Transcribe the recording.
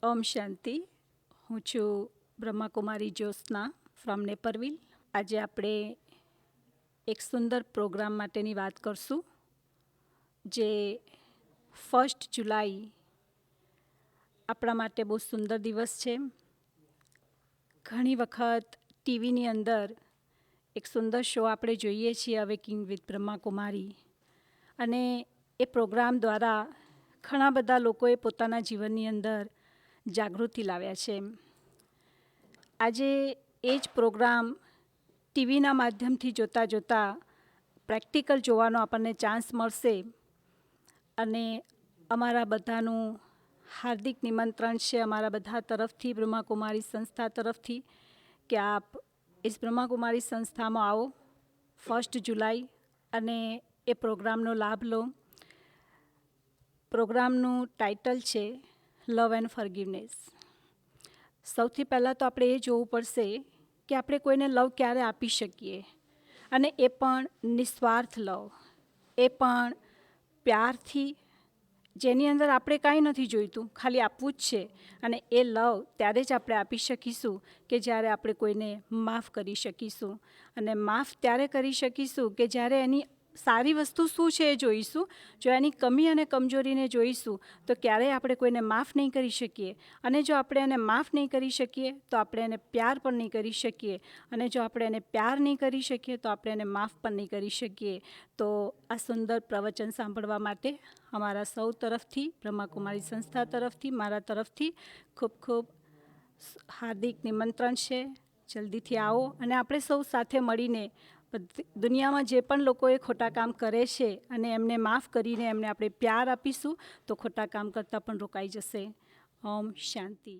ઓમ શાંતિ. હું છું Brahmakumari Jyotsna from Naperville. આજે આપણે એક સુંદર પ્રોગ્રામ માટેની વાત કરશું, જે 1 જુલાઈ આપણા માટે બહુ સુંદર દિવસ છે. ઘણી વખત ટીવીની અંદર એક સુંદર શો આપણે જોઈએ છીએ, અવેકિંગ વિથ બ્રહ્માકુમારી, અને એ પ્રોગ્રામ દ્વારા ઘણા બધા લોકોએ પોતાના જીવનની અંદર જાગૃતિ લાવ્યા છે. આજે એ જ પ્રોગ્રામ ટીવીના માધ્યમથી જોતાં જોતાં પ્રેક્ટિકલ જોવાનો આપણને ચાન્સ મળશે, અને અમારા બધાનું હાર્દિક નિમંત્રણ છે અમારા બધા તરફથી, બ્રહ્માકુમારી સંસ્થા તરફથી, કે આપ ઇસ બ્રહ્માકુમારી સંસ્થામાં આવો 1 જુલાઈ અને એ પ્રોગ્રામનો લાભ લો. પ્રોગ્રામનું ટાઇટલ છે લવ એન્ડ ફોરગિવનેસ. સૌથી પહેલાં તો આપણે એ જોવું પડશે કે આપણે કોઈને લવ ક્યારે આપી શકીએ, અને એ પણ નિસ્વાર્થ લવ, એ પણ પ્યારથી, જેની અંદર આપણે કાંઈ નથી જોઈતું, ખાલી આપવું જ છે. અને એ લવ ત્યારે જ આપણે આપી શકીશું કે જ્યારે આપણે કોઈને માફ કરી શકીશું. અને માફ ત્યારે કરી શકીશું કે જ્યારે એની સારી વસ્તુ શું છે એ જોઈશું. જો એની કમી અને કમજોરીને જોઈશું તો ક્યારેય આપણે કોઈને માફ નહીં કરી શકીએ. અને જો આપણે એને માફ નહીં કરી શકીએ તો આપણે એને પ્યાર પણ નહીં કરી શકીએ. અને જો આપણે એને પ્યાર નહીં કરી શકીએ તો આપણે એને માફ પણ નહીં કરી શકીએ. તો આ સુંદર પ્રવચન સાંભળવા માટે અમારા સૌ તરફથી, બ્રહ્માકુમારી સંસ્થા તરફથી, મારા તરફથી ખૂબ ખૂબ હાર્દિક નિમંત્રણ છે. જલ્દીથી આવો અને આપણે સૌ સાથે મળીને દુનિયામાં જે પણ લોકોએ ખોટા કામ કરે છે અને એમને માફ કરીને એમને આપણે પ્યાર આપીશું તો ખોટા કામ કરતાં પણ રોકાઈ જશે. ઓમ શાંતિ.